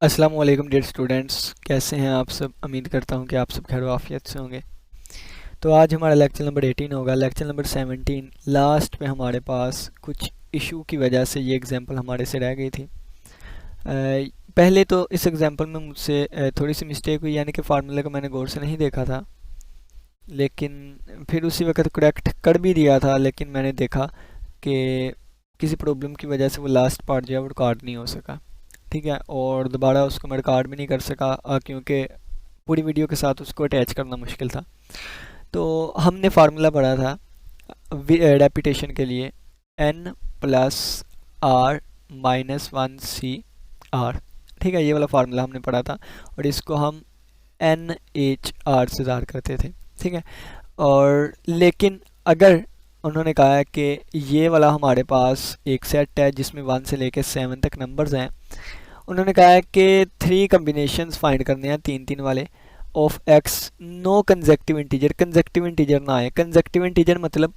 अस्सलाम वालेकुम dear students, कैसे हैं आप सब। उम्मीद करता हूं कि आप सब खैर आफियत से होंगे। तो आज हमारा लेक्चर नंबर 18 होगा। लेक्चर नंबर 17 लास्ट में हमारे पास कुछ इशू की वजह से ये एग्जांपल हमारे से रह गई थी। पहले तो इस एग्जांपल में मुझसे थोड़ी सी मिस्टेक हुई, यानी कि फार्मूले को मैंने गौर से नहीं देखा था, लेकिन फिर उसी वक्त करेक्ट कर भी दिया था, लेकिन मैंने देखा कि किसी प्रॉब्लम की वजह से वो लास्ट पार्ट जो है वो रिकॉर्ड नहीं हो सका। ठीक है, और दोबारा उसको मैं रिकॉर्ड भी नहीं कर सका क्योंकि पूरी वीडियो के साथ उसको अटैच करना मुश्किल था। तो हमने फार्मूला पढ़ा था रेपिटेशन के लिए, n plus r minus one C r. ठीक है, ये वाला फार्मूला हमने पढ़ा था और इसको हम एन एच आर से ज़ाहिर करते थे। ठीक है, और लेकिन अगर उन्होंने कहा है कि ये वाला हमारे पास एक सेट है जिसमें 1 से लेकर 7 तक नंबर्स हैं, उन्होंने कहा है कि 3 कम्बिनेशंस फाइंड करने हैं, 3 वाले, of x no consecutive integer. Consecutive integer ना आए। कंजेक्टिव इंटीजर मतलब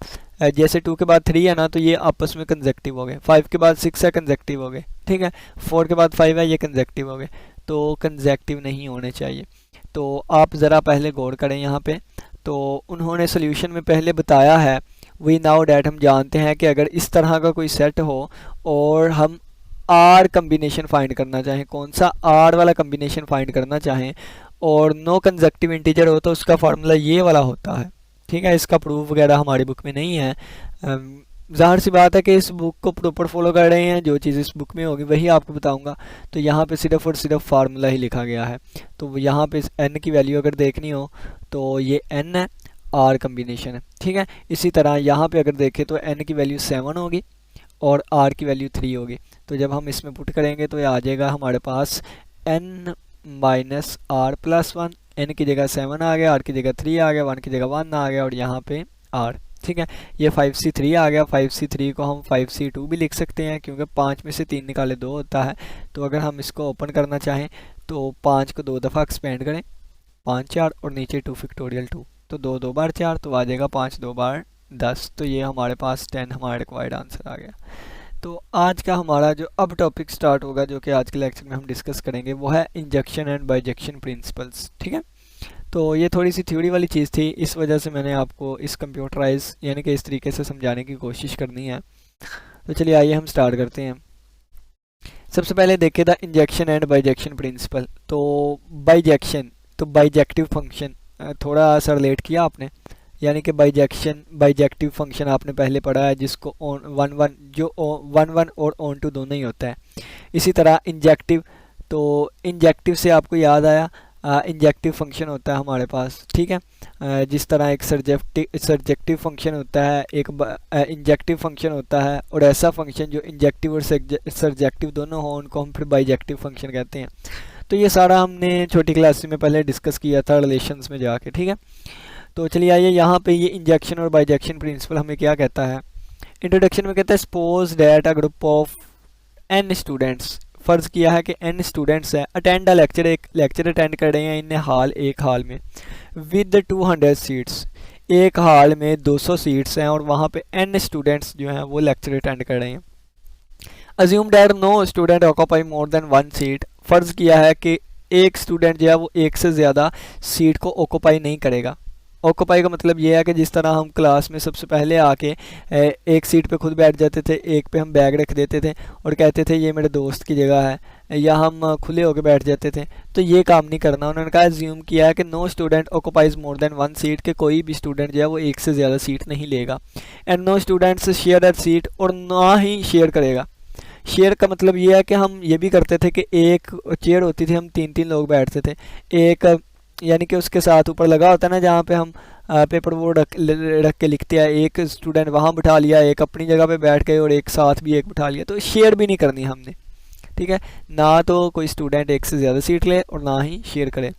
जैसे 2 के बाद 3 है ना, तो ये आपस में कंजेक्टिव हो गए। 5 के बाद 6 है, कंजेक्टिव हो गए। ठीक है, 4 के बाद 5 है, ये कंजेक्टिव हो गए। तो कंजेक्टिव नहीं होने चाहिए। तो आप ज़रा पहले गौर करें यहाँ पे। तो उन्होंने सोल्यूशन में पहले बताया है, वी नाउ डैट, हम जानते हैं कि अगर इस तरह का कोई सेट हो और हम आर कम्बिनेशन फाइंड करना चाहें, कौन सा आर वाला कम्बिनेशन फाइंड करना चाहें, और नो कंजक्टिव इंटीजर हो, तो उसका फार्मूला ये वाला होता है। ठीक है, इसका प्रूफ वगैरह हमारी बुक में नहीं है। ज़ाहिर सी बात है कि इस बुक को प्रॉपर फॉलो कर रहे हैं, जो चीज़ इस बुक में होगी वही आपको बताऊंगा। तो यहाँ पे सिर्फ और सिर्फ फार्मूला ही लिखा गया है। तो यहाँ पे एन की वैल्यू अगर देखनी हो तो ये एन है, आर कम्बिनेशन है। ठीक है, इसी तरह यहाँ पे अगर देखें तो एन की वैल्यू 7 होगी और आर की वैल्यू 3 होगी। तो जब हम इसमें पुट करेंगे तो ये आ जाएगा हमारे पास N minus R plus one. N की जगह 7 आ गया, आर की जगह 3 आ गया, 1 की जगह 1 आ गया और यहाँ पे आर। ठीक है, ये 5c3 आ गया। 5c3 को हम 5c2 भी लिख सकते हैं क्योंकि 5 में से 3 निकाले 2 होता है। तो अगर हम इसको ओपन करना चाहें तो 5 को 2 दफ़ा एक्सपेंड करें, 5 4 और नीचे 2 फैक्टोरियल 2, तो 2 2 बार 4, तो आ जाएगा 5 2 बार 10। तो ये हमारे पास 10 हमारा रिक्वायर्ड आंसर आ गया। तो आज का हमारा जो अब टॉपिक स्टार्ट होगा, जो कि आज के लेक्चर में हम डिस्कस करेंगे, वो है इंजेक्शन एंड बाइजेक्शन प्रिंसिपल्स। ठीक है, तो ये थोड़ी सी थ्योरी वाली चीज़ थी, इस वजह से मैंने आपको इस कंप्यूटराइज यानी कि इस तरीके से समझाने की कोशिश करनी है। तो चलिए आइए हम स्टार्ट करते हैं। सबसे पहले देखे था इंजेक्शन एंड बाइजेक्शन प्रिंसिपल। तो बाइजेक्शन, तो बाइजेक्टिव फंक्शन थोड़ा सा रिलेट किया आपने, यानी कि बाइजेक्शन बाइजेक्टिव फंक्शन आपने पहले पढ़ा है, जिसको ऑन वन वन जो वन वन और ऑन टू दोनों ही होता है। इसी तरह इंजेक्टिव, तो इंजेक्टिव से आपको याद आया इंजेक्टिव फंक्शन होता है हमारे पास। ठीक है, जिस तरह एक सर्जेक्टिव फंक्शन होता है, एक इंजेक्टिव फंक्शन होता है, और ऐसा फंक्शन जो इंजेक्टिव और सर्जेक्टिव दोनों हो उनको हम फिर बाइजेक्टिव फंक्शन कहते हैं। तो ये सारा हमने छोटी क्लास में पहले डिस्कस किया था रिलेशंस में जाके। ठीक है, तो चलिए आइए यहाँ पे ये इंजेक्शन और बाइजेक्शन प्रिंसिपल हमें क्या कहता है। इंट्रोडक्शन में कहता है suppose that a group of n students, फ़र्ज़ किया है कि एन स्टूडेंट्स हैं, अटेंड अ लेक्चर, एक लेक्चर अटेंड कर रहे हैं इन हॉल, एक हॉल में, विद 200 सीट्स, एक हॉल में 200 सीट्स हैं और वहाँ पे एन स्टूडेंट्स जो हैं वो लेक्चर अटेंड कर रहे हैं। Assume that no student occupy more than 1 seat, फ़र्ज़ किया है कि एक स्टूडेंट जो है वो एक से ज़्यादा सीट को ऑक्यूपाई नहीं करेगा। ऑक्यूपाई का मतलब ये है कि जिस तरह हम क्लास में सबसे पहले आके एक सीट पे खुद बैठ जाते थे, एक पे हम बैग रख देते थे और कहते थे ये मेरे दोस्त की जगह है, या हम खुले होके बैठ जाते थे, तो ये काम नहीं करना। उन्होंने कहा ज्यूम किया है कि no student occupies more than 1 seat, के कोई भी स्टूडेंट जो है वो एक से ज़्यादा सीट नहीं लेगा। And no students share that seat, और ना ही शेयर करेगा। शेयर का मतलब ये है कि हम ये भी करते थे कि एक चेयर होती थी, हम 3 3 लोग बैठते थे, एक यानी कि उसके साथ ऊपर लगा होता है ना जहाँ पे हम पेपर वो रख के लिखते हैं, एक स्टूडेंट वहाँ बिठा लिया, एक अपनी जगह पे बैठ गए और एक साथ भी एक बिठा लिया। तो शेयर भी नहीं करनी हमने। ठीक है, ना तो कोई स्टूडेंट एक से ज़्यादा सीट ले और ना ही शेयर करे।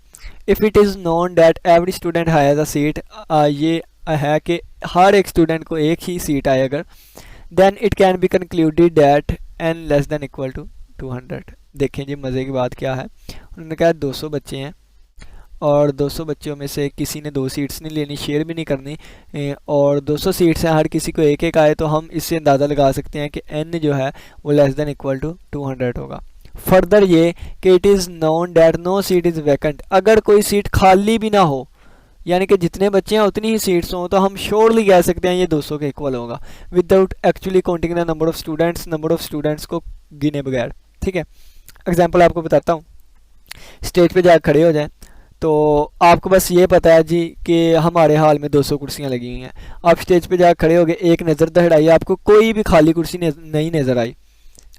If it is known that every student has a seat, ये है कि हर एक स्टूडेंट को एक ही सीट आए अगर, then it can be concluded that n less than equal to 200। देखें जी मज़े की बात क्या है, उन्होंने कहा 200 बच्चे हैं और 200 बच्चों में से किसी ने 2 सीट्स नहीं लेनी, शेयर भी नहीं करनी, और 200 सीट्स हैं, हर किसी को एक एक आए, तो हम इससे अंदाज़ा लगा सकते हैं कि n जो है वो लेस देन इक्वल टू 200 होगा। फर्दर ये कि it is known that no seat is vacant, अगर कोई सीट खाली भी ना हो, यानी कि जितने बच्चे हैं उतनी ही सीट्स हों, तो हम श्योरली कह सकते हैं ये 200 के इक्वल होगा without actually counting the number of students को गिने बगैर। ठीक है, एग्जांपल आपको बताता हूँ। स्टेज पे जाकर खड़े हो जाएं, तो आपको बस ये पता है जी कि हमारे हाल में 200 कुर्सियाँ लगी हुई हैं। आप स्टेज पे जाकर खड़े हो गए, एक नज़र दहड़ाई, आपको कोई भी खाली कुर्सी नहीं नज़र आई,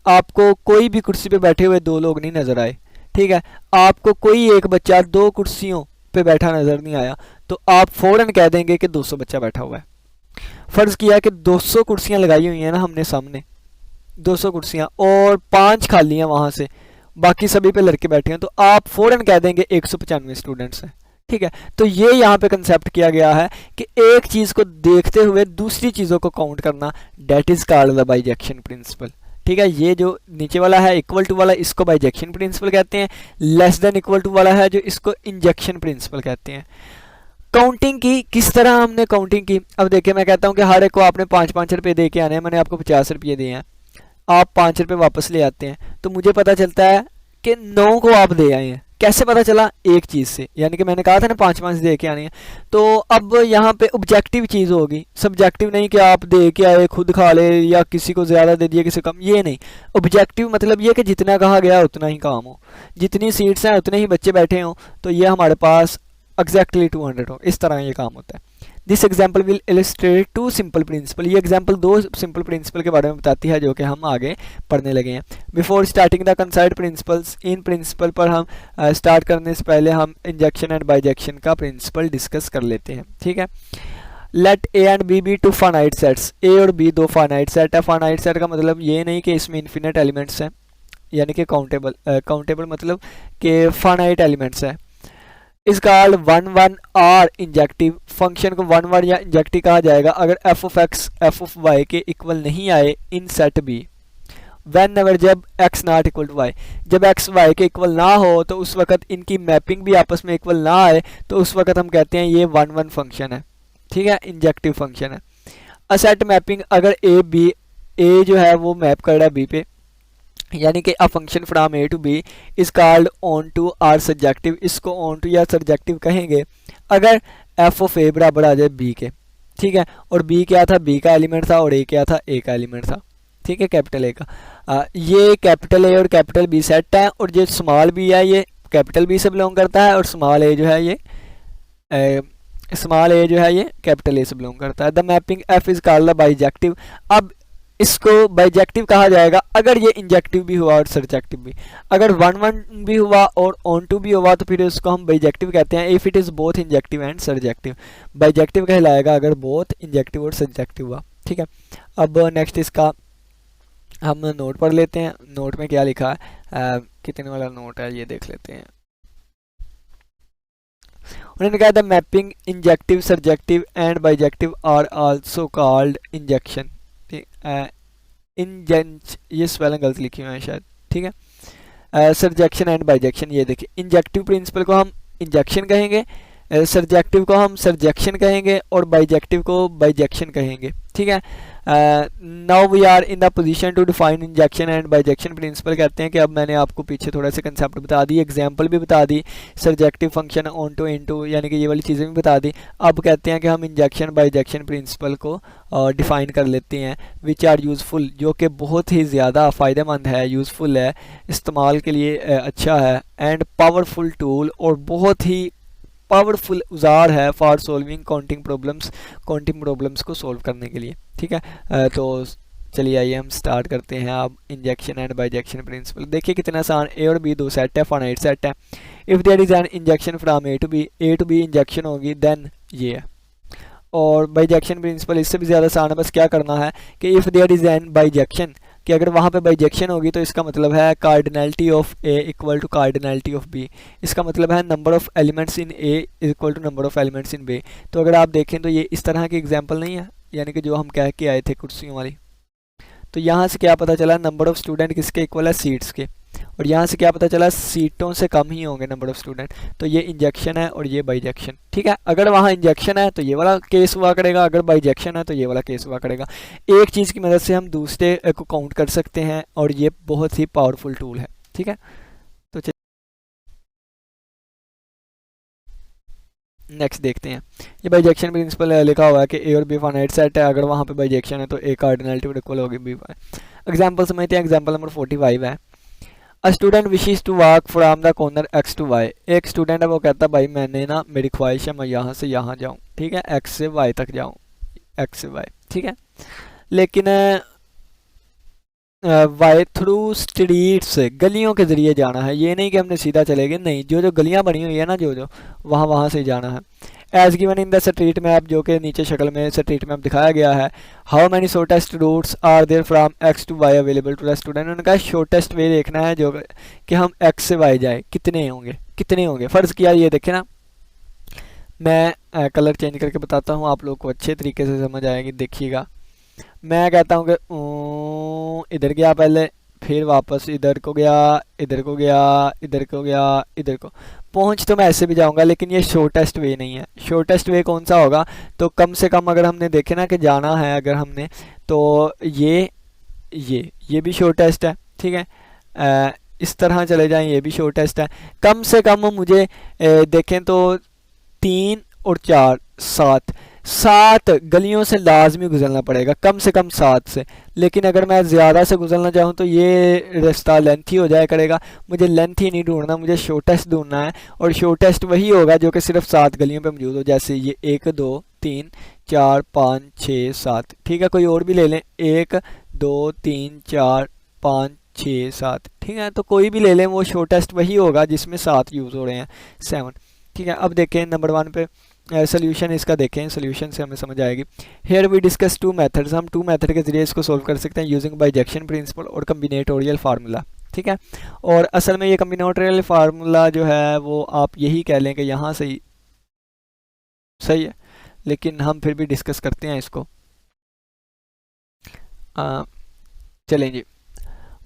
आपको कोई भी कुर्सी पे बैठे हुए 2 लोग नहीं नज़र आए। ठीक है, आपको कोई एक बच्चा 2 कुर्सियों पे बैठा नज़र नहीं आया, तो आप फ़ौरन कह देंगे कि 200 बच्चा बैठा हुआ है। फ़र्ज़ किया कि 200 कुर्सियाँ लगाई हुई हैं ना हमने सामने, 200 कुर्सियाँ और 5 खाली हैं वहाँ से, बाकी सभी पे लड़के बैठे हैं, तो आप फ़ौरन कह देंगे 195 स्टूडेंट्स हैं। ठीक है, तो ये यहाँ पे कंसेप्ट किया गया है कि एक चीज़ को देखते हुए दूसरी चीज़ों को काउंट करना, that is called the bijection principle. ठीक है, ये जो नीचे वाला है इक्वल टू वाला, इसको बाइजेक्शन प्रिंसिपल कहते हैं। लेस देन इक्वल टू वाला है जो, इसको इंजेक्शन प्रिंसिपल कहते हैं। काउंटिंग की किस तरह हमने काउंटिंग की, अब देखिए मैं कहता हूँ कि हर एक को आपने 5-5 रुपये दे के आने हैं, मैंने आपको 50 रुपये दिए हैं, आप 5 रुपये वापस ले आते हैं, तो मुझे पता चलता है कि 9 को आप दे आए हैं। कैसे पता चला? एक चीज़ से, यानी कि मैंने कहा था ना 5-5 दे के आने हैं। तो अब यहाँ पे ऑब्जेक्टिव चीज़ होगी, सब्जेक्टिव नहीं कि आप दे के आए खुद खा ले या किसी को ज़्यादा दे दिया किसी को कम, ये नहीं। ऑब्जेक्टिव मतलब ये कि जितना कहा गया उतना ही काम हो, जितनी सीट्स हैं उतने ही बच्चे बैठे हों, तो ये हमारे पास एग्जैक्टली 200 हो, इस तरह ये काम होता है। This example will illustrate 2 simple principal, ये एग्जाम्पल 2 सिंपल प्रिंसिपल के बारे में बताती है जो कि हम आगे पढ़ने लगे हैं। Before starting the consider principles, इन प्रिंसिपल पर हम स्टार्ट करने से पहले हम इंजेक्शन एंड बाइजेक्शन का प्रिंसिपल डिस्कस कर लेते हैं। ठीक है, let A and B be 2 finite sets, A और बी 2 फाइनाइट सेट है। फाइनाइट सेट का मतलब ये नहीं कि इसमें इन्फिनिट एलिमेंट्स हैं, यानी कि काउंटेबल मतलब कि फाइनाइट एलिमेंट्स है। इस कॉल्ड 1 आर इंजेक्टिव, फंक्शन को 1 या इंजेक्टिव कहा जाएगा अगर F of X F of Y के इक्वल नहीं आए in set B. Whenever, जब X not equal to Y, जब एक्स वाई के इक्वल ना हो तो उस वक्त इनकी मैपिंग भी आपस में इक्वल ना आए, तो उस वक्त हम कहते हैं ये 1 फंक्शन है। ठीक है, इंजेक्टिव फंक्शन है। असेट मैपिंग, अगर ए जो है वो मैप कर रहा है बी पे, यानी कि a function from A to B is called onto or surjective, इसको ऑन टू या सब्जेक्टिव कहेंगे अगर एफ ऑफ ए बराबर आ जाए बी के। ठीक है, और बी क्या था? बी का एलिमेंट था, और ए क्या था? ए का एलिमेंट था। ठीक है, कैपिटल ए का। ये कैपिटल ए और कैपिटल बी सेट है, और जो स्मॉल बी है ये कैपिटल बी से बिलोंग करता है, और स्मॉल ए जो है ये कैपिटल ए से बिलोंग करता है। The mapping F is called the bijective, अब इसको बाइजेक्टिव कहा जाएगा अगर ये इंजेक्टिव भी हुआ और सरजेक्टिव भी। अगर 1 भी हुआ और ऑन टू भी हुआ तो फिर उसको हम बाइजेक्टिव कहते हैं। If it is both injective and surjective, bijective कहलाएगा अगर बोथ इंजेक्टिव और सरजेक्टिव हुआ। ठीक है, अब नेक्स्ट इसका हम नोट पढ़ लेते हैं। नोट में क्या लिखा है, कितने वाला नोट है ये देख लेते हैं। उन्होंने कहा the mapping injective surjective and bijective are also called injection. ये स्पेलिंग गलत लिखी हुई है शायद। ठीक है, सरजेक्शन एंड बाइजेक्शन, ये देखिए इंजेक्टिव प्रिंसिपल को हम इंजेक्शन कहेंगे, सरजेक्टिव को हम सरजेक्शन कहेंगे, और बाइजेक्टिव को बाइजेक्शन कहेंगे। ठीक है, now we are in the position to define injection and bijection principle. कहते हैं कि अब मैंने आपको पीछे थोड़ा सा कंसेप्ट बता दी, एग्जांपल भी बता दी, surjective function onto into यानी कि ये वाली चीज़ें भी बता दी। अब कहते हैं कि हम इंजेक्शन बाइजेक्शन प्रिंसिपल को डिफ़ाइन कर लेते हैं, विच आर यूज़फुल, जो कि बहुत ही ज़्यादा फ़ायदेमंद है, यूज़फुल है, इस्तेमाल के लिए अच्छा है, एंड पावरफुल टूल, और बहुत ही पावरफुल औजार है फॉर सॉल्विंग काउंटिंग प्रॉब्लम्स को सॉल्व करने के लिए। ठीक है, तो चलिए आइए हम स्टार्ट करते हैं। अब इंजेक्शन एंड बाइजेक्शन प्रिंसिपल देखिए कितना आसान। ए और बी 2 सेट है, फाइनाइट सेट है। If there is an injection from A to B injection होगी देन ये है। और बाइजेक्शन प्रिंसिपल इससे भी ज़्यादा आसान है, बस क्या करना है कि if there is an bijection, कि अगर वहाँ पे बाइजेक्शन होगी तो इसका मतलब है cardinality of A equal to cardinality of B. इसका मतलब है number of elements in A equal to number of elements in B. तो अगर आप देखें तो ये इस तरह की एग्जांपल नहीं है, यानी कि जो हम कह के आए थे कुर्सियों वाली। तो यहाँ से क्या पता चला? नंबर ऑफ स्टूडेंट किसके इक्वल है? सीट्स के। और यहाँ से क्या पता चला? सीटों से कम ही होंगे नंबर ऑफ स्टूडेंट। तो ये इंजेक्शन है और ये बाइजेक्शन। ठीक है, अगर वहाँ इंजेक्शन है तो ये वाला केस हुआ करेगा, अगर बाइजेक्शन है तो ये वाला केस हुआ करेगा। एक चीज़ की मदद से हम दूसरे को काउंट कर सकते हैं और ये बहुत ही पावरफुल टूल है। ठीक है। तो नेक्स्ट देखते हैं। ये बाइजेक्शन प्रिंसिपल लिखा हुआ है कि ए और बी फाइनाइट सेट है, अगर वहाँ पे बाइजेक्शन है तो ए कार्डिनलिटी इक्वल होगी बी। एग्जाम्पल समझते हैं। एग्जाम्पल नंबर 45 है। A student wishes to walk from the corner X to Y. एक स्टूडेंट है, वो कहता है भाई मैंने ना, मेरी ख्वाहिश है मैं यहाँ से यहाँ जाऊँ, ठीक है, एक्स से वाई तक जाऊँ, एक्स से वाई, ठीक है। लेकिन वाई थ्रू स्ट्रीट्स, गलियों के ज़रिए जाना है, ये नहीं कि हमने सीधा चलेंगे, नहीं, जो जो गलियां बनी हुई है ना, जो जो वहाँ वहाँ से जाना है। As given in the street map, जो कि नीचे शक्ल में स्ट्रीट मैप दिखाया गया है। How many shortest routes are there from X to Y available to the student. उनका शॉर्टेस्ट वे देखना है जो कि हम एक्स से वाई जाए, कितने होंगे, कितने होंगे। फ़र्ज़ किया, ये देखें ना, मैं कलर चेंज करके बताता हूँ, आप लोग को अच्छे तरीके से समझ आएगी, देखिएगा। मैं कहता हूँ कि इधर गया पहले, फिर वापस इधर को गया, इधर को गया, इधर को गया, इधर को पहुँच, तो मैं ऐसे भी जाऊँगा, लेकिन ये शॉर्टेस्ट वे नहीं है। शॉर्टेस्ट वे कौन सा होगा, तो कम से कम अगर हमने देखे ना कि जाना है अगर हमने, तो ये भी शॉर्टेस्ट है, ठीक है। इस तरह चले जाएं, ये भी शॉर्टेस्ट है। कम से कम मुझे देखें तो 3 और 4 7 गलियों से लाजमी गुजरना पड़ेगा, कम से कम 7 से। लेकिन अगर मैं ज़्यादा से गुजरना चाहूँ तो ये रास्ता लेंथी हो जाया करेगा। मुझे लेंथी नहीं ढूंढना, मुझे शॉर्टेस्ट ढूंढना है, और शॉर्टेस्ट वही होगा जो कि सिर्फ 7 गलियों पे मौजूद हो। जैसे ये 1 2 3 4 5 6 7, ठीक है। कोई और भी ले लें, 1 2 3 4 5 6 7, ठीक है। तो कोई भी ले लें, वो शॉर्टेस्ट वही होगा जिसमें 7 यूज़ हो रहे हैं, 7, ठीक है। अब देखें नंबर 1 पे सोल्यूशन इसका देखें, सोल्यूशन से हमें समझ आएगी। हेयर वी डिस्कस 2 मेथड्स, हम 2 मेथड के जरिए इसको सोल्व कर सकते हैं यूजिंग बाइजेक्शन प्रिंसिपल और कम्बिनेटोरियल फार्मूला, ठीक है। और असल में ये कम्बिनेटोरियल फार्मूला जो है वो आप यही कह लें कि यहाँ से ही सही है, लेकिन हम फिर भी डिस्कस करते हैं इसको। चलें जी,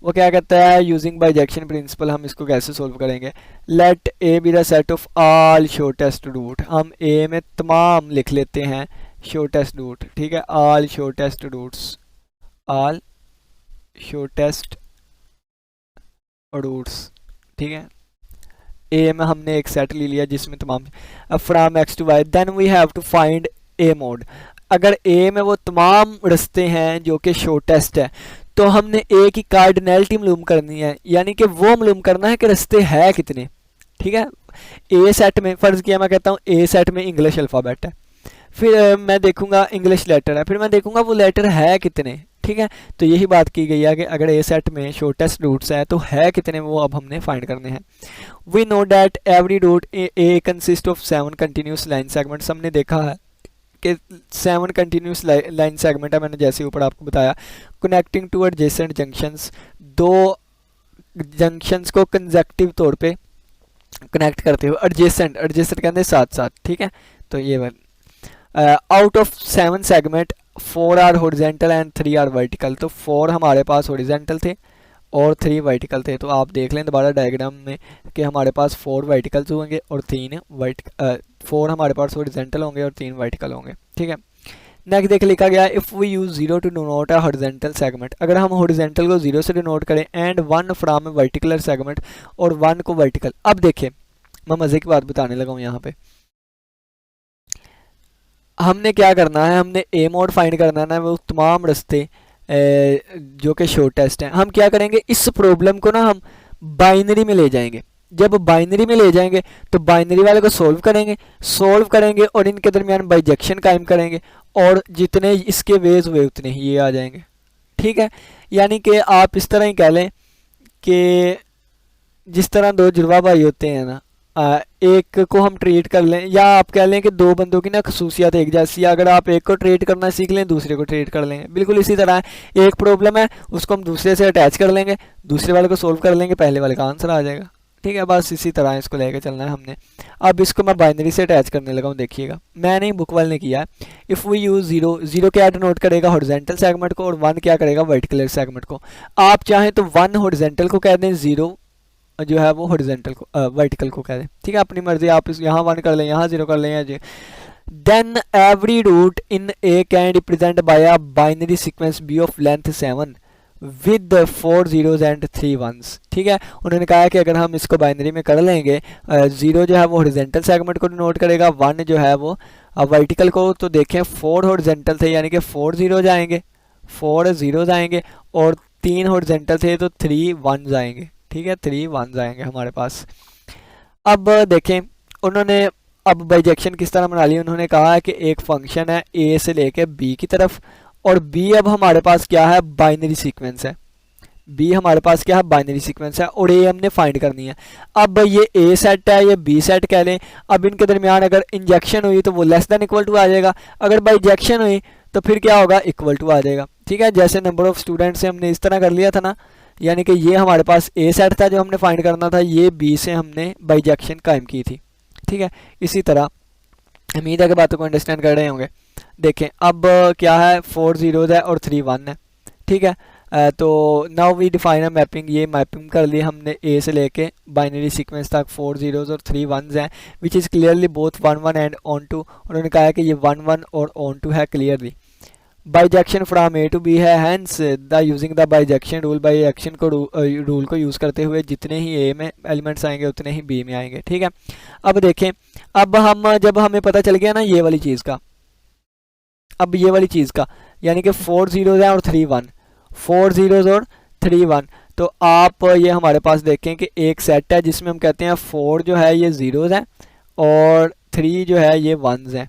वो क्या कहता है, यूजिंग बाइजेक्शन प्रिंसिपल हम इसको कैसे सोल्व करेंगे। Let A be the set of all shortest route, हम ए में तमाम लिख लेते हैं शॉर्टेस्ट रूट, ठीक है। All shortest routes, all shortest routes, ठीक है। ए में हमने एक सेट ले लिया जिसमें तमाम, अब from X to Y, then we have to find a mode. अगर ए में वो तमाम रास्ते हैं जो कि शॉर्टेस्ट है, तो हमने ए की कार्डिनैलिटी मालूम करनी है, यानी कि वो मालूम करना है कि रास्ते है कितने, ठीक है। ए सेट में फ़र्ज़ किया, मैं कहता हूँ ए सेट में इंग्लिश अल्फ़ाबेट है, फिर मैं देखूंगा इंग्लिश लेटर है, फिर मैं देखूंगा वो लेटर है कितने, ठीक है। तो यही बात की गई है कि अगर ए सेट में शॉर्टेस्ट रूट्स है तो है कितने, वो अब हमने फाइंड करने हैं। We know that every route A consist of 7 continuous line segments, हमने देखा है कि 7 कंटिन्यूस लाइन सेगमेंट है, मैंने जैसे ऊपर आपको बताया। Connecting two adjacent junctions, 2 junctions को कंजेक्टिव तौर पे कनेक्ट करते हुए, एडजेसेंट, एडजेसेंट कहते हैं साथ साथ, ठीक है। तो ये out of 7 segment 4 are horizontal and 3 are vertical, तो 4 हमारे पास हॉरिजेंटल थे और 3 वर्टिकल थे। तो आप देख लें दोबारा डायग्राम में कि हमारे पास 4 वर्टिकल्स होंगे और 3 4 हमारे पास हॉरिजेंटल होंगे और 3 वर्टिकल होंगे, ठीक है। नेक्स्ट देख लिखा गया, if we use 0 to denote a horizontal segment, अगर हम हॉरिजेंटल को 0 से डिनोट करें एंड 1 फ्रॉम वर्टिकुलर सेगमेंट, और 1 को वर्टिकल। अब देखिए मैं मज़े की बात बताने लगा हूँ यहाँ पे, हमने क्या करना है, हमने ए मोड फाइंड करना है ना, वो तमाम रास्ते जो कि शॉर्टेस्ट हैं। हम क्या करेंगे, इस प्रॉब्लम को ना हम बाइनरी में ले जाएंगे। जब बाइनरी में ले जाएंगे तो बाइनरी वाले को सोल्व करेंगे और इनके दरमियान बाइजेक्शन कायम करेंगे, और जितने इसके वेज हुए उतने ही ये आ जाएंगे, ठीक है। यानी कि आप इस तरह ही कह लें कि जिस तरह 2 जुड़वा भाई होते हैं ना, एक को हम ट्रीट कर लें, या आप कह लें कि 2 बंदों की ना खसूसियात एक जैसी, अगर आप एक को ट्रीट करना सीख लें दूसरे को ट्रीट कर लेंगे। बिल्कुल इसी तरह है, एक प्रॉब्लम है उसको हम दूसरे से अटैच कर लेंगे, दूसरे वाले को सोल्व कर लेंगे, पहले वाले का आंसर आ जाएगा, ठीक है। बस इसी तरह इसको लेकर चलना है हमने। अब इसको मैं बाइनरी से अटैच करने लगा हूँ, देखिएगा मैंने ही बुक वाले ने किया है। इफ़ वी यूज़ 0 क्या डिनोट करेगा, हॉरिजेंटल सेगमेंट को, और 1 क्या करेगा, वर्टिकुलर सेगमेंट को। आप चाहें तो 1 हॉरिजेंटल को कह दें, 0 जो है वो हॉरिजेंटल को वर्टिकल को कह दें, ठीक है। अपनी मर्जी, आप इस यहाँ 1 कर लें, यहाँ 0 कर लें, या जी। Then every route in A can represent by a binary sequence B of length 7 with 4 zeros and 3 ones। ठीक है, उन्होंने कहा है कि अगर हम इसको बाइनरी में कर लेंगे, 0 जो है वो हॉरिजॉन्टल सेगमेंट को डिनोट करेगा, 1 जो है वो वर्टिकल को। तो देखें 4 हॉरिजॉन्टल थे यानी कि 4 zeros आएंगे, 4 zeros आएंगे, और 3 हॉरिजॉन्टल थे तो 3 ones आएंगे। ठीक है, 3 ones आएंगे हमारे पास। अब देखें उन्होंने अब बाइजेक्शन किस तरह बना ली। उन्होंने कहा है कि एक फंक्शन है ए से लेके बी की तरफ, और बी अब हमारे पास क्या है, बाइनरी सीक्वेंस है। बी हमारे पास क्या है, बाइनरी सीक्वेंस है, और ए हमने फाइंड करनी है। अब ये ए सेट है, ये बी सेट कह लें। अब इनके दरमियान अगर इंजेक्शन हुई तो वो लेस देन इक्वल टू आ जाएगा, अगर बाइजेक्शन हुई तो फिर क्या होगा, इक्वल टू आ जाएगा। ठीक है, जैसे नंबर ऑफ स्टूडेंट्स से हमने इस तरह कर लिया था ना, यानी कि ये हमारे पास ए सेट था जो हमने फाइंड करना था, ये बी से हमने बाइजेक्शन कायम की थी। ठीक है, इसी तरह उम्मीद है कि बातों को अंडरस्टैंड कर रहे होंगे। देखें अब क्या है, 4 zeros है और 3 1 है। ठीक है, तो now we define a mapping. ये मैपिंग कर ली हमने ए से लेके बाइनरी सीक्वेंस तक, 4 zeros और 3 ones हैं, which is clearly both 1 1 and onto. उन्होंने कहा है कि ये 1 1 और ऑन टू है clearly. Bijection from A to B है, hence the using the bijection rule, bijection को रूल को यूज़ करते हुए जितने ही ए में एलिमेंट्स आएंगे उतने ही बी में आएंगे। ठीक है, अब देखें, अब हम जब हमें पता चल गया ना ये वाली चीज़ का, अब ये वाली चीज़ का यानी कि 4 zeros है और 3 1, 4 zeros और 3 1, तो आप ये हमारे पास देखें कि एक सेट है जिसमें हम कहते हैं 4 जो है ये zeros है और 3 जो है ये ones है।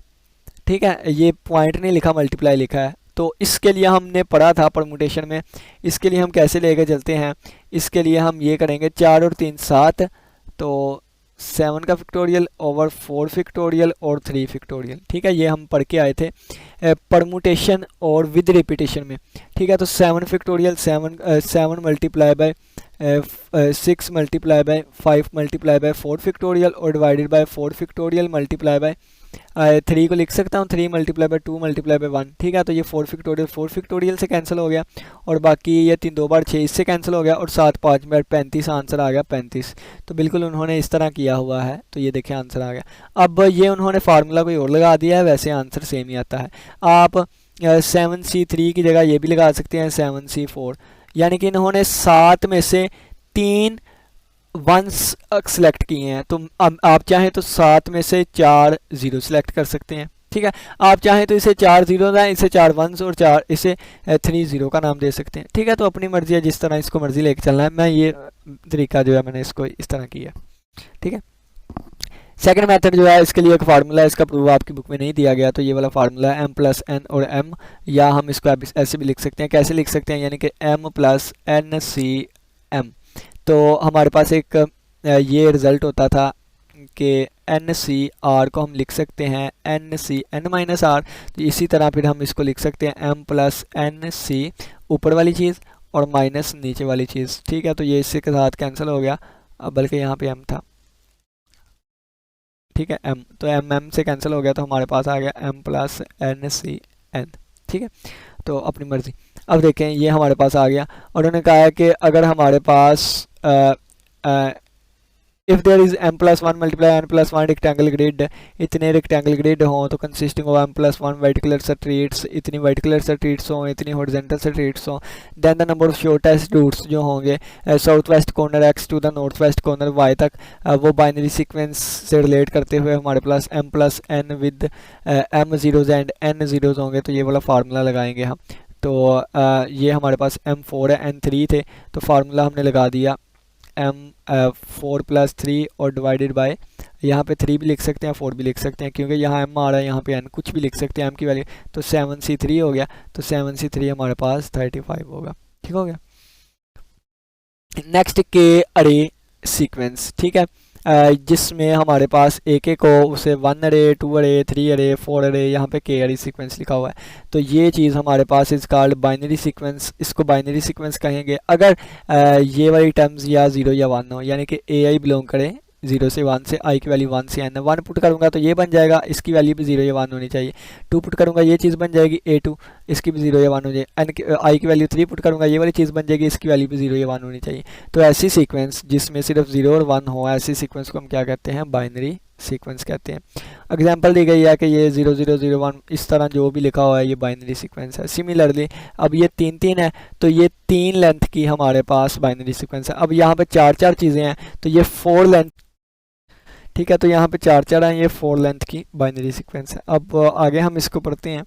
ठीक है, ये पॉइंट नहीं लिखा, मल्टीप्लाई लिखा है। तो इसके लिए हमने पढ़ा था परमुटेशन में, इसके लिए हम कैसे लेके चलते हैं, इसके लिए हम ये करेंगे 4 और 3 7, तो 7 का फैक्टोरियल ओवर 4 फैक्टोरियल और 3 फैक्टोरियल। ठीक है, ये हम पढ़ के आए थे परमुटेशन और विद रिपीटेशन में। ठीक है, तो 7 factorial 7 multiply by 6 multiply by 5 multiply by 4 factorial और divided by 4 factorial multiply by 3 को लिख सकता हूँ 3 मल्टीप्लाई बाय 2 मल्टीप्लाई बाय 1। ठीक है, तो ये 4 फैक्टोरियल से कैंसिल हो गया, और बाकी ये 3 2 बार 6 इससे कैंसिल हो गया, और 7 5 बार 35 आंसर आ गया 35। तो बिल्कुल उन्होंने इस तरह किया हुआ है, तो ये देखें आंसर आ गया। अब ये उन्होंने फार्मूला कोई और लगा दिया है, वैसे आंसर सेम ही आता है। आप 7C3 की जगह ये भी लगा सकते हैं 7C4, यानी कि इन्होंने 7 में से 3 वंस सेलेक्ट किए हैं, तो आप चाहें तो 7 में से 4 0 सेलेक्ट कर सकते हैं। ठीक है, आप चाहें तो इसे 4 zeros हैं, इसे 4 ones और 4 इसे 3 0 का नाम दे सकते हैं। ठीक है, तो अपनी मर्जी है, जिस तरह इसको मर्जी लेके चलना है। मैं ये तरीका जो है मैंने इसको इस तरह किया। ठीक है, सेकंड मेथड जो है इसके लिए एक फार्मूला है, इसका प्रूफ आपकी बुक में नहीं दिया गया, तो ये वाला फार्मूला है m+n और m, या हम इसको ऐसे भी लिख सकते हैं। कैसे लिख सकते हैं, यानी कि m+nCm। तो हमारे पास एक ये रिज़ल्ट होता था कि NCR को हम लिख सकते हैं NCn-R, तो इसी तरह फिर हम इसको लिख सकते हैं m+nC ऊपर वाली चीज़ और माइनस नीचे वाली चीज़। ठीक है, तो ये इससे के साथ कैंसिल हो गया, बल्कि यहाँ पे m था। ठीक है, m, तो m से कैंसिल हो गया, तो हमारे पास आ गया m+nCn। ठीक है, तो अपनी मर्ज़ी। अब देखें ये हमारे पास आ गया, और उन्होंने कहा है कि अगर हमारे पास if there is m+1 multiply n+1 rectangle grid, इतने रेक्टेंगल ग्रिड हों तो consisting of m+1 vertical streets, इतनी वर्टिकल स्ट्रीट्स हों, इतनी हॉरिजॉन्टल स्ट्रीट्स हों, then the number of shortest routes जो होंगे south west corner x to the north west corner y तक, वो बाइनरी सीक्वेंस से रिलेट करते हुए हमारे पास m+n with m zeros and n zeros होंगे, तो ये वाला फार्मूला लगाएंगे हम। तो ये हमारे पास m4 है, n3 थे, तो फार्मूला हमने लगा दिया m4 + 3 और डिवाइडेड बाय, यहाँ पे 3 भी लिख सकते हैं 4 भी लिख सकते हैं, क्योंकि यहाँ m आ रहा है, यहाँ पे n, कुछ भी लिख सकते हैं m की वैल्यू। तो 7C3 हो गया, तो 7C3 हमारे पास 35 होगा। ठीक हो गया। नेक्स्ट के अरे सीक्वेंस। ठीक है, जिसमें हमारे पास एक एक हो, उसे 1 अरे 2 अरे 3 अरे 4 अरे, यहाँ पे के अरे सीक्वेंस लिखा हुआ है। तो ये चीज़ हमारे पास इस कॉल्ड बाइनरी सीक्वेंस, इसको बाइनरी सीक्वेंस कहेंगे अगर ये वाली टर्म्स या 0 या 1 हो, यानी कि ए आई बिलोंग करे 0 से 1 से, आई की वैल्यू 1 से n है। 1 पुट करूँगा तो ये बन जाएगा, इसकी वैल्यू भी 0 या 1 होनी चाहिए। 2 पुट करूँगा ये चीज़ बन जाएगी A2, इसकी भी 0 या 1 हो जाए। आई की वैल्यू 3 पुट करूँगा ये वाली चीज़ बन जाएगी, इसकी वैल्यू भी 0 या 1 होनी चाहिए। तो ऐसी सीक्वेंस जिसमें सिर्फ 0 और 1 हो, ऐसी सीक्वेंस को हम क्या कहते हैं, बाइनरी सीक्वेंस कहते हैं। एग्जांपल दी गई है कि ये 0001 इस तरह जो भी लिखा हुआ है ये बाइनरी सीक्वेंस है। सिमिलरली अब ये 3 3 है तो ये 3 लेंथ की हमारे पास बाइनरी सीक्वेंस है। अब यहाँ पे 4 4 चीज़ें हैं तो ये 4 लेंथ, ठीक है, तो यहाँ पे 4 4 हैं, ये 4 लेंथ की बाइनरी सीक्वेंस है। अब आगे हम इसको पढ़ते हैं।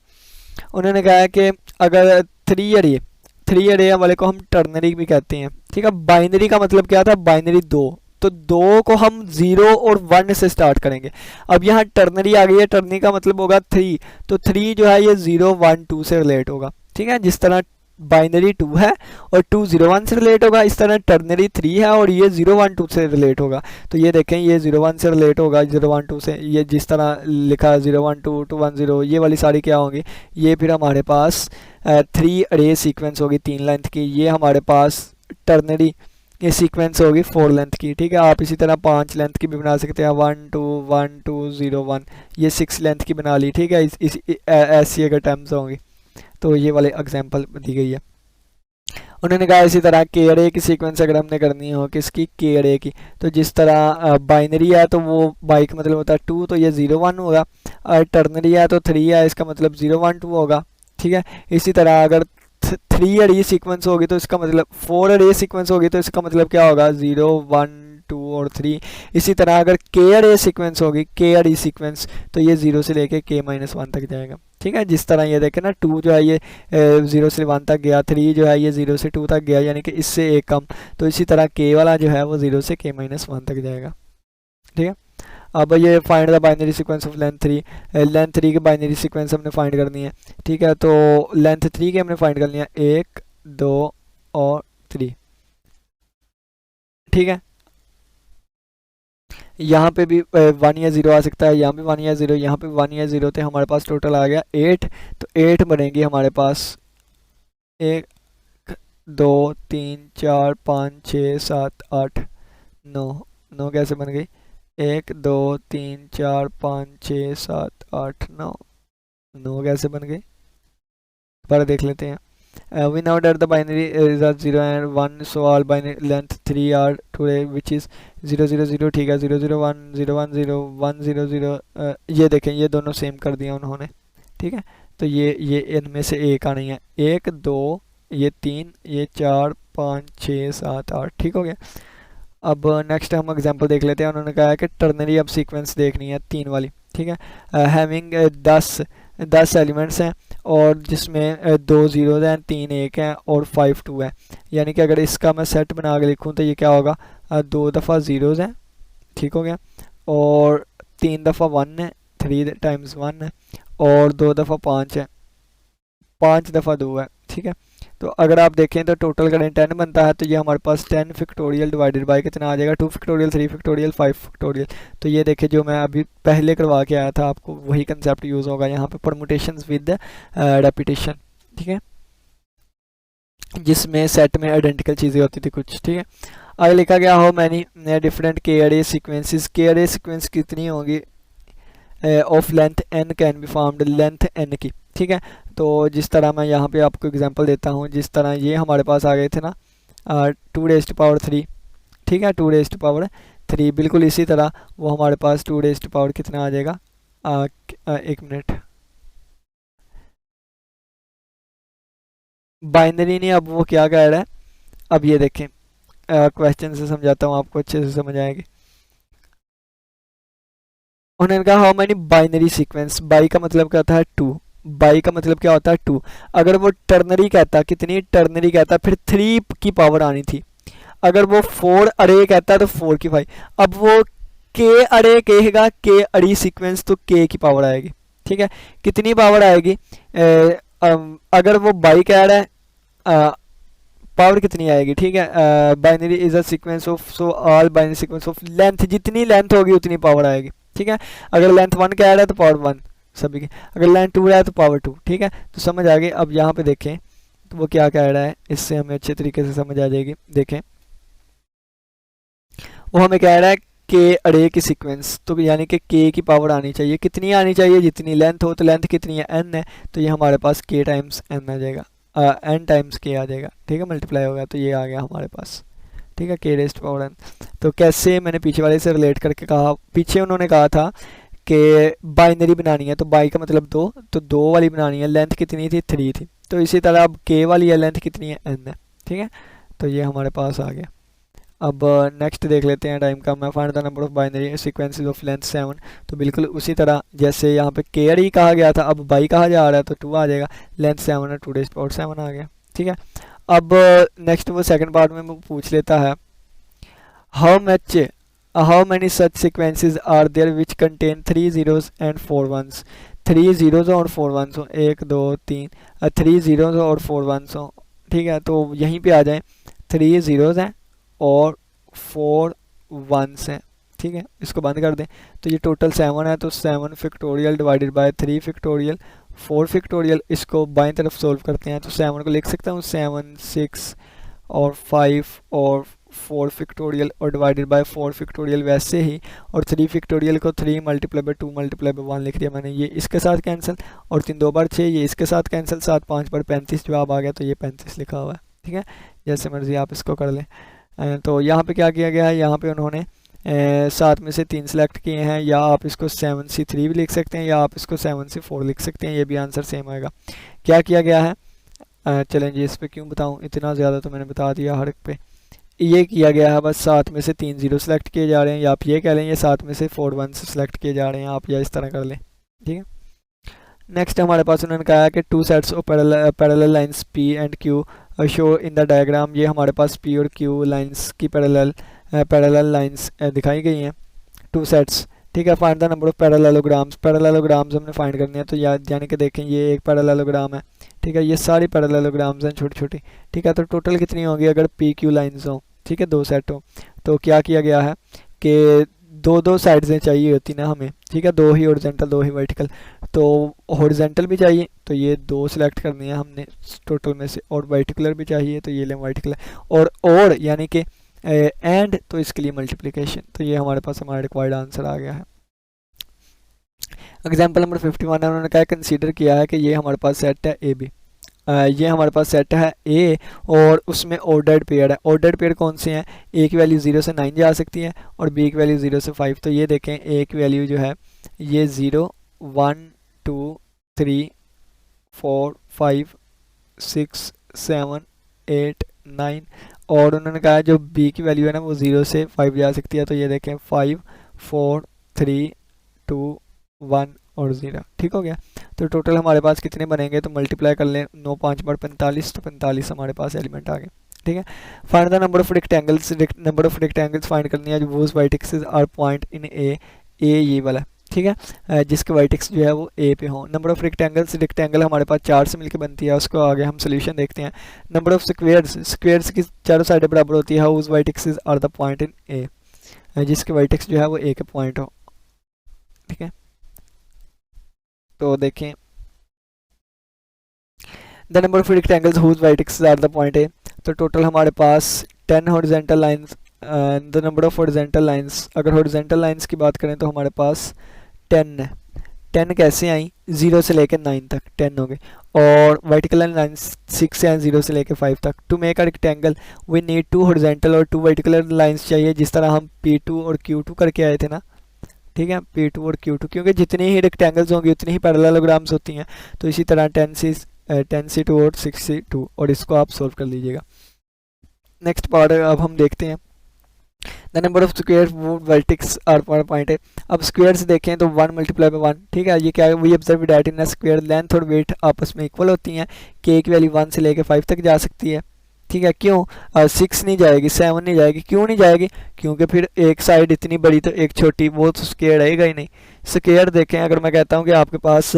उन्होंने कहा है कि अगर 3 अरे वाले को हम टर्नरी भी कहते हैं, ठीक है। बाइनरी का मतलब क्या था, बाइनरी 2, तो 2 को हम 0 और 1 से स्टार्ट करेंगे। अब यहाँ टर्नरी आ गई है, टर्नरी का मतलब होगा 3, तो 3 जो है ये 0 1 2 से रिलेट होगा, ठीक है। जिस तरह बाइनरी 2 है और 2 0 1 से रिलेट होगा, इस तरह टर्नरी 3 है और ये 0 1 2 से रिलेट होगा। तो ये देखें ये 0 1 से रिलेट होगा, 0 1 2 से, ये जिस तरह लिखा 0 1 2 2 1 0, ये वाली सारी क्या होंगी, ये फिर हमारे पास 3 अरे सीक्वेंस होगी 3 लेंथ की। ये हमारे पास टर्नरी ये सीक्वेंस होगी 4 लेंथ की, ठीक है। आप इसी तरह 5 लेंथ की भी बना सकते हैं, 1 2 1 2 0 1, ये 6 लेंथ की बना ली, ठीक है। ऐसी अगर टर्म्स होंगी तो ये वाले एग्जांपल दी गई है। उन्होंने कहा इसी तरह के अरे की सीक्वेंस अगर हमने करनी हो किसकी, के अरे की, तो जिस तरह बाइनरी है तो वो बाई का मतलब होता है 2, तो ये 0 1 होगा, और टर्नरी है तो 3 है, इसका मतलब 0 1 2 होगा, ठीक है। इसी तरह अगर 3 अरे सीक्वेंस होगी तो इसका मतलब 4 अरे सीक्वेंस होगी तो इसका मतलब क्या होगा, 0 1 2 और 3। इसी तरह अगर के अरे सीक्वेंस होगी, के अरे सीक्वेंस, तो ये 0 से लेके के -1 तक जाएगा, ठीक है। जिस तरह ये देखें ना 2 जो है ये 0 से 1 तक गया, 3 जो है ये 0 से 2 तक गया, यानी कि इससे एक कम। तो इसी तरह के वाला जो है वो 0 से के -1 तक जाएगा, ठीक है। अब ये find the binary sequence of length 3, length 3 की बाइनरी सीक्वेंस हमने फाइंड करनी है, ठीक है। तो लेंथ 3 की हमने फाइंड करनी है 1 2 और 3, ठीक है। यहाँ पे भी 1 या 0 आ सकता है, यहाँ भी 1 या 0, यहाँ पे 1 या 0 थे, हमारे पास टोटल आ गया 8। तो 8 बनेगी हमारे पास 1 2 3 4 5 6 7 8 9, 9 कैसे बन गई, 1 2 3 4 5 6 7 8 9, 9 कैसे बन गई, पर देख लेते हैं। We know that the binary is 0 and 1, so all binary length 3 are today, which is 0 0 0, ठीक है। 0 0 1 0 1 0 1 0 0, ये देखें ये दोनों सेम कर दिया उन्होंने, ठीक है। तो ये इनमें से एक आनी है, 1 2 ये 3 ये 4 5 6 7 8, ठीक हो गया। अब नेक्स्ट हम एग्जांपल देख लेते हैं। उन्होंने कहा है कि टर्नरी अब सीक्वेंस देखनी है 3 वाली, ठीक है। हैविंग 10 एलिमेंट्स हैं और जिसमें 2 0 हैं, 3 1 हैं और 5 2 है, यानी कि अगर इसका मैं सेट बना के लिखूँ तो ये क्या होगा, 2 दफ़ा 0 हैं, ठीक हो गया, और 3 दफ़ा 1 है, 3 टाइम्स 1 है, और 2 दफ़ा 5 है, 5 दफ़ा 2 है, ठीक है। तो अगर आप देखें तो टोटल करें 10 बनता है, तो ये हमारे पास 10 फैक्टोरियल डिवाइडेड बाय कितना आ जाएगा, 2 फैक्टोरियल 3 फैक्टोरियल 5 फैक्टोरियल। तो ये देखें जो मैं अभी पहले करवा के आया था आपको वही कंसेप्ट यूज़ होगा यहाँ पे, परमुटेशंस विद रेपिटेशन, ठीक है, जिसमें सेट में आइडेंटिकल चीज़ें होती थी कुछ, ठीक है। आगे लिखा गया हो मैनी डिफरेंट के अरे सीक्वेंसेस, के अरे सीक्वेंस कितनी होगी of length n can be farmed, length n की, ठीक है। तो जिस तरह मैं यहाँ पे आपको एग्जांपल देता हूँ, जिस तरह ये हमारे पास आ गए थे ना 2⁻3, ठीक है, 2⁻3, बिल्कुल इसी तरह वो हमारे पास 2⁻, कितना आ जाएगा, एक मिनट, बाइनरी नहीं, अब वो क्या कह रहा है, अब ये देखें क्वेश्चन से समझाता हूँ आपको, अच्छे से समझ आएगी। उन्होंने कहा how many binary sequence, by का मतलब क्या होता है 2, बाई का मतलब क्या होता है 2। अगर वो टर्नरी कहता, कितनी टर्नरी कहता, फिर 3 की पावर आनी थी। अगर वो 4 अरे कहता तो 4 की 5। अब वो के अरे कहेगा, के अरे सीक्वेंस, तो के की पावर आएगी, ठीक है। कितनी पावर आएगी, अगर वो बाई कह रहा है पावर कितनी आएगी, ठीक है। Binary is a sequence of, so all binary sequence of length, जितनी लेंथ होगी उतनी पावर आएगी, ठीक है। अगर लेंथ 1 कह रहा है तो पावर 1 सभी की, अगर लेंथ 2 रहा है तो पावर 2, ठीक है। तो समझ आ गई। अब यहाँ पे देखें तो वो क्या कह रहा है, इससे हमें अच्छे तरीके से समझ आ जाएगी। देखें वो हमें कह रहा है के अरे की सीक्वेंस, तो यानी कि के की पावर आनी चाहिए, कितनी आनी चाहिए, जितनी लेंथ हो, तो लेंथ कितनी है, n है, तो ये हमारे पास के टाइम्स n आ जाएगा, n टाइम्स के आ जाएगा, ठीक है, मल्टीप्लाई होगा, तो ये आ गया हमारे पास, ठीक है, k रेस्ट पावर n। तो कैसे, मैंने पीछे वाले से रिलेट करके कहा, पीछे उन्होंने कहा था कि बाइनरी बनानी है, तो बाई का मतलब दो, तो दो वाली बनानी है, लेंथ कितनी थी 3 थी। तो इसी तरह अब k वाली है, लेंथ कितनी है n है, ठीक है। तो ये हमारे पास आ गया। अब नेक्स्ट देख लेते हैं, टाइम का मैं find the number of binary sequences of length 7। तो बिल्कुल उसी तरह जैसे यहाँ पे केयर कहा गया था, अब बाई कहा जा रहा है तो 2 आ जाएगा, लेंथ 7 है, 2 रेज़्ड पावर 7 आ गया, ठीक है। अब नेक्स्ट वो सेकंड पार्ट में पूछ लेता है, how many such sequences are there which contain 3 zeros and 4 ones। 3 zeros और 4 ones हो, 1 2 3, 3 zeros और 4 ones हो, ठीक है। तो यहीं पे आ जाएं, 3 zeros हैं और 4 ones हैं, ठीक है। इसको बंद कर दें, तो ये टोटल 7 है, तो 7 factorial divided by 3 factorial 4 factorial. इसको बाएं तरफ सोल्व करते हैं, तो 7 को लिख सकता हूँ 7 6 और 5 और 4 फैक्टोरियल और डिवाइडेड बाय 4 फैक्टोरियल वैसे ही, और 3 फैक्टोरियल को 3 मल्टीप्लाई बाय 2 मल्टीप्लाई बाय 1 लिख दिया मैंने, ये इसके साथ कैंसिल, और 3 2 बार 6, ये इसके साथ कैंसिल, 7 5 बार 35 जवाब आ गया, तो ये 35 लिखा हुआ है, ठीक है। जैसे मर्जी आप इसको कर लें। तो यहाँ पे क्या किया गया है, यहाँ पे उन्होंने 7 में से 3 सेलेक्ट किए हैं, या आप इसको 7C3 भी लिख सकते हैं, या आप इसको 7C4 लिख सकते हैं, ये भी आंसर सेम आएगा। क्या किया गया है, चलें जी, इस पर क्यों बताऊँ, इतना ज़्यादा तो मैंने बता दिया हर एक पे। ये किया गया है बस, 7 में से 3 जीरो सेलेक्ट किए जा रहे हैं, या आप ये कह लें ये 7 में से 4 1 सेलेक्ट किए जा रहे हैं, आप या इस तरह कर लें, ठीक है। नेक्स्ट हमारे पास उन्होंने कहा है कि 2 sets of parallel lines P and Q show in the diagram. ये हमारे पास P और Q लाइंस की पैरेलल लाइंस दिखाई गई हैं, 2 सेट्स, ठीक है। Find the number of parallelograms. Parallelograms हमने फाइंड करने हैं, तो यानी कि देखें ये एक पैरेललोग्राम है, ठीक है, ये सारी पैरेललोग्राम्स हैं छोटी छोटी, ठीक है। तो टोटल कितनी होगी अगर PQ लाइंस हों, ठीक है, 2 सेट हो, तो क्या किया गया है कि दो साइड्स चाहिए होती ना हमें, ठीक है, 2 ही हॉरिजॉन्टल 2 ही वर्टिकल। तो हॉरिजॉन्टल भी चाहिए, तो ये 2 सिलेक्ट करनी है हमने टोटल में से, और वर्टिकुलर भी चाहिए, तो ये लें वर्टिकुलर, और यानी कि एंड, तो इसके लिए मल्टीप्लिकेशन। तो ये हमारे पास हमारा रिक्वायर्ड आंसर आ गया है। एग्जाम्पल नंबर 51 है, उन्होंने कहा कंसीडर किया है कि ये हमारे पास सेट है AB। ये हमारे पास सेट है A और उसमें ऑर्डर्ड पेयर है। ऑर्डर्ड पेयर कौन से हैं, A की वैल्यू 0 से 9 जा सकती है और B की वैल्यू 0 से 5। तो ये देखें A की वैल्यू जो है ये 0 1 2 3 4 5 6 7 8 9, और उन्होंने कहा जो B की वैल्यू है ना वो 0 से 5 जा सकती है। तो ये देखें 5 4 3 2 1 और 0, ठीक हो गया। तो टोटल हमारे पास कितने बनेंगे, तो मल्टीप्लाई कर लें, 9 5 बार 45, तो 45 हमारे पास एलिमेंट आ गए, ठीक है। Find the number of rectangles. Number of rectangles find करनी है whose vertices are point in A ये वाला, ठीक है, जिसके वर्टेक्स जो है वो A पे हो। नंबर ऑफ रेक्टेंगल्स, रेक्टेंगल हमारे पास 4 से मिलकर बनती है, उसको आगे हम सोल्यूशन देखते हैं। नंबर ऑफ स्क्वेयर्स, स्क्वेयर्स की चारों साइडें बराबर होती है, whose vertexes are the point in A, जिसके वर्टेक्स जो है वो A के पॉइंट हो, ठीक है। तो देखें the number of rectangles whose vertexes are the point A, तो टोटल हमारे पास 10 horizontal lines. The number of horizontal lines, अगर हॉरिजॉन्टल लाइंस की बात करें तो हमारे पास 10 है। 10 कैसे आई, 0 से लेकर 9 तक 10 हो गए, और वर्टिकल लाइंस 6 हैं 0 से लेकर 5 तक। To make a rectangle we need 2 horizontal और 2 वर्टिकल लाइंस चाहिए, जिस तरह हम P2 और Q2 करके आए थे ना, ठीक है, P2 और Q2, क्योंकि जितनी ही रेक्टेंगल्स होंगी उतनी ही पैरेललोग्राम्स होती हैं। तो इसी तरह 10C2 और 6C2, और इसको आप सोल्व कर लीजिएगा। नेक्स्ट पार्ट अब हम देखते हैं, the number of square vertex are पर पॉइंट है। अब स्क्वायर्स देखें तो 1 मल्टीप्लाई बाय 1, ठीक है। ये क्या है, we observe that in square length और वेट आपस में इक्वल होती हैं, K की वैल्यू 1 से लेकर 5 तक जा सकती है, ठीक है। क्यों 6 नहीं जाएगी, 7 नहीं जाएगी, क्यों नहीं जाएगी, क्योंकि फिर एक साइड इतनी बड़ी तो एक छोटी, वो तो स्क्वायर रहेगा ही नहीं। स्क्वायर देखें, अगर मैं कहता हूँ कि आपके पास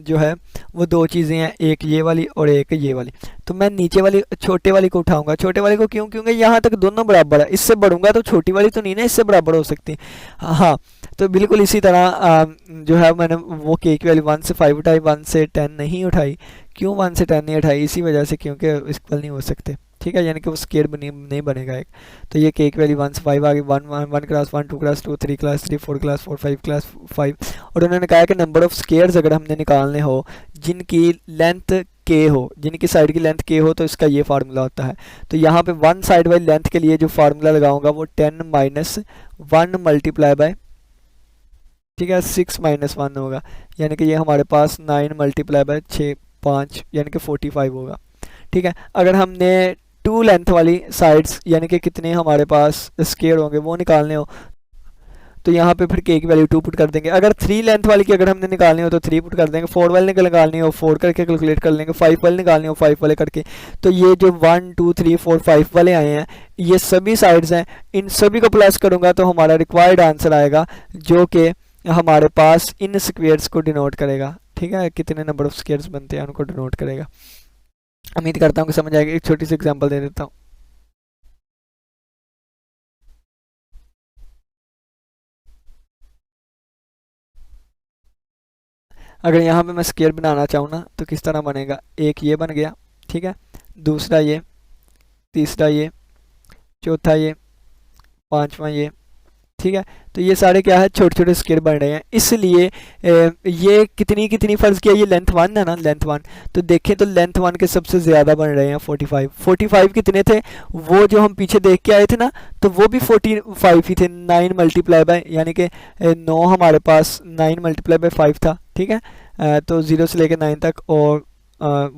जो है वो 2 चीज़ें हैं, एक ये वाली और एक ये वाली, तो मैं नीचे वाली छोटे वाली को उठाऊंगा। छोटे वाली को क्यों, क्योंकि यहाँ तक दोनों बराबर है, इससे बढ़ूंगा तो छोटी वाली तो नहीं ना इससे बराबर हो सकती। हाँ, तो बिल्कुल इसी तरह जो है मैंने वो K की वैल्यू 1 से 5 उठाई, 1 से 10 नहीं उठाई। क्यों 1 से 10 नहीं उठाई, इसी वजह से क्योंकि इक्वल नहीं हो सकते, ठीक है, यानी कि वो स्क्वायर नहीं बनेगा एक। तो ये K की वैल्यू 1 से 5 आ गई, 1 class 1 2 class 2 3 class 3 4 class 4 5 class 5। और उन्होंने कहा कि नंबर ऑफ स्क्वायर्स अगर हमने निकालने हो जिनकी लेंथ के हो, जिनकी साइड की लेंथ के हो, तो इसका ये फार्मूला होता है। तो यहाँ पे वन साइड वाली लेंथ के लिए जो फार्मूला लगाऊंगा वो 10 माइनस 1 मल्टीप्लाई बाय, ठीक है, 6 माइनस 1 होगा, यानी कि ये हमारे पास 9 मल्टीप्लाई बाय 6 5 यानी कि 45 होगा। ठीक है, अगर हमने टू लेंथ वाली साइड्स यानी कि कितने हमारे पास स्क्वायर होंगे वो निकालने हो, तो यहाँ पे फिर के की वैल्यू 2 पुट कर देंगे। अगर 3 लेंथ वाली की अगर हमने निकालनी हो तो 3 पुट कर देंगे, 4 वाली निकालनी हो 4 करके कैलकुलेट कर लेंगे, 5 वाली निकालनी हो 5 वाले करके। तो ये जो 1 2 3 4 5 वाले आए हैं ये सभी साइड्स हैं, इन सभी को प्लस करूँगा तो हमारा रिक्वायर्ड आंसर आएगा जो कि हमारे पास इन स्क्वेयर्स को डिनोट करेगा। ठीक है, कितने नंबर ऑफ स्क्वेयर्स बनते हैं उनको डिनोट करेगा। उम्मीद करता हूँ कि समझ आएगा। एक छोटी सी एग्जांपल दे देता हूँ। अगर यहाँ पे मैं स्क्वायर बनाना चाहूँ ना तो किस तरह बनेगा, एक ये बन गया, ठीक है, दूसरा ये, तीसरा ये, चौथा ये, पांचवा ये, ठीक है। तो ये सारे क्या है, छोटे छोटे स्क्वायर बन रहे हैं, इसलिए ये कितनी कितनी फर्ज किया, ये लेंथ 1 है ना, लेंथ 1, तो देखें तो लेंथ 1 के सबसे ज़्यादा बन रहे हैं 45। 45 कितने थे, वो जो हम पीछे देख के आए थे ना, तो वो भी 45 ही थे, 9 मल्टीप्लाई बाय, यानी कि 9 हमारे पास 9 मल्टीप्लाई बाय 5 था। ठीक है, तो 0 से लेकर 9 तक, और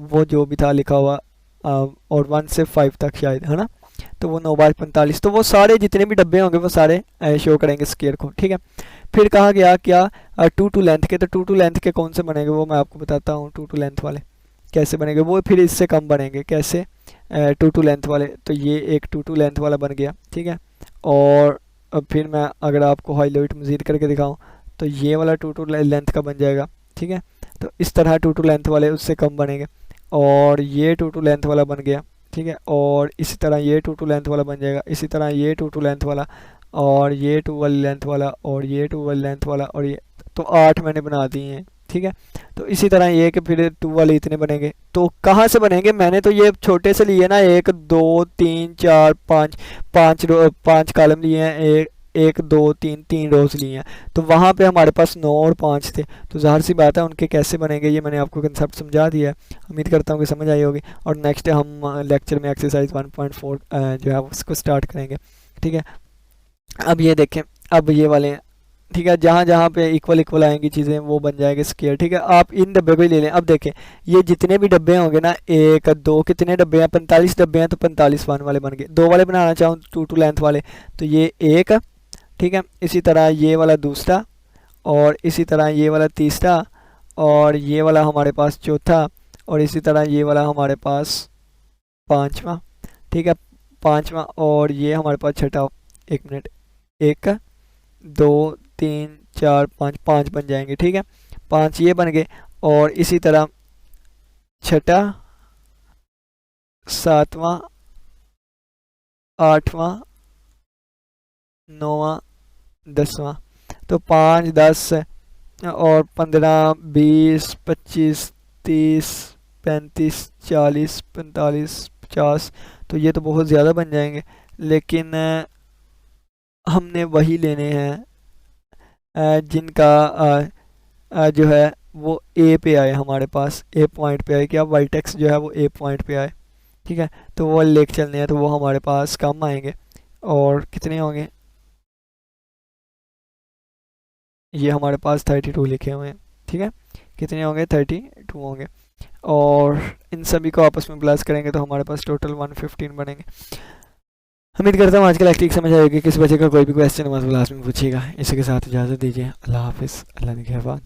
वो जो भी था लिखा हुआ, और 1 से 5 तक शायद, है ना, तो वो 9 बार 45, तो वो सारे जितने भी डब्बे होंगे वो सारे शो करेंगे स्क्वायर को। ठीक है, फिर कहा गया क्या, 2 टू लेंथ के, तो 2 टू लेंथ के कौन से बनेंगे वो मैं आपको बताता हूँ। 2 टू लेंथ वाले कैसे बनेंगे, वो फिर इससे कम बनेंगे, कैसे, 2 टू लेंथ वाले, तो ये एक 2 टू लेंथ वाला बन गया। ठीक है, और अब फिर मैं अगर आपको हाईलाइट मज़ीद करके दिखाऊँ तो ये वाला 2 टू लेंथ का बन जाएगा। ठीक है, तो इस तरह 2 टू लेंथ वाले उससे कम बनेंगे, और ये 2 टू लेंथ वाला बन गया। ठीक है, और इसी तरह ये 2 टू लेंथ वाला बन जाएगा, इसी तरह ये 2 टू लेंथ वाला, और ये 2 वाली लेंथ वाला, और ये 2 वाली लेंथ वाला, और ये, तो 8 मैंने बना दिए हैं। ठीक है, तो इसी तरह ये कि फिर 2 वाले इतने बनेंगे। तो कहाँ से बनेंगे, मैंने तो ये छोटे से लिए ना, 1 2 3 4 5, 5 कॉलम लिए हैं, 1 2 3 3 रोज लिए हैं, तो वहाँ पे हमारे पास 9 और 5 थे, तो ज़ाहिर सी बात है उनके कैसे बनेंगे, ये मैंने आपको कंसेप्ट समझा दिया है। उम्मीद करता हूँ कि समझ आई होगी। और नेक्स्ट हम लेक्चर में एक्सरसाइज 1.4 जो है उसको स्टार्ट करेंगे। ठीक है, अब ये देखें, अब ये वाले हैं, ठीक है, जहाँ जहाँ पे इक्वल इक्वल आएंगी चीज़ें वो बन जाएंगे स्क्वायर। ठीक है, आप इन डब्बे को ही ले लें। अब देखें ये जितने भी डब्बे होंगे ना, 1 2 कितने डब्बे हैं, 45 डब्बे हैं, तो 45 1 वाले बन गए। 2 वाले बनाना चाहूँ 2 टू लेंथ वाले, तो ये एक, ठीक है, इसी तरह ये वाला दूसरा, और इसी तरह ये वाला तीसरा, और ये वाला हमारे पास चौथा, और इसी तरह ये वाला हमारे पास पांचवा। ठीक है, पांचवा, और ये हमारे पास छठा। एक मिनट, 1 2 3 4 5, 5 बन जाएंगे। ठीक है, 5 ये बन गए, और इसी तरह छठा, सातवां, आठवां, 9वां, 10वां, तो 5 10 और 15 20 25 30 35 40 45 50, तो ये तो बहुत ज़्यादा बन जाएंगे, लेकिन हमने वही लेने हैं जिनका जो है वो ए पे आए, हमारे पास ए पॉइंट पे आए, क्या वर्टेक्स जो है वो ए पॉइंट पे आए। ठीक है, तो वो लेके चलने हैं, तो वो हमारे पास कम आएंगे, और कितने होंगे, ये हमारे पास 32 लिखे हुए हैं। ठीक है, कितने होंगे, 32 होंगे, और इन सभी को आपस में प्लस करेंगे तो हमारे पास टोटल 115 बनेंगे। उम्मीद करता हूँ आज का लेक्चर समझ आएगी। किसी बच्चे का कोई भी क्वेश्चन हो तो क्लास में पूछिएगा। इसी के साथ इजाज़त दीजिए। अल्लाह हाफिज़, अल्लाह निगहबान।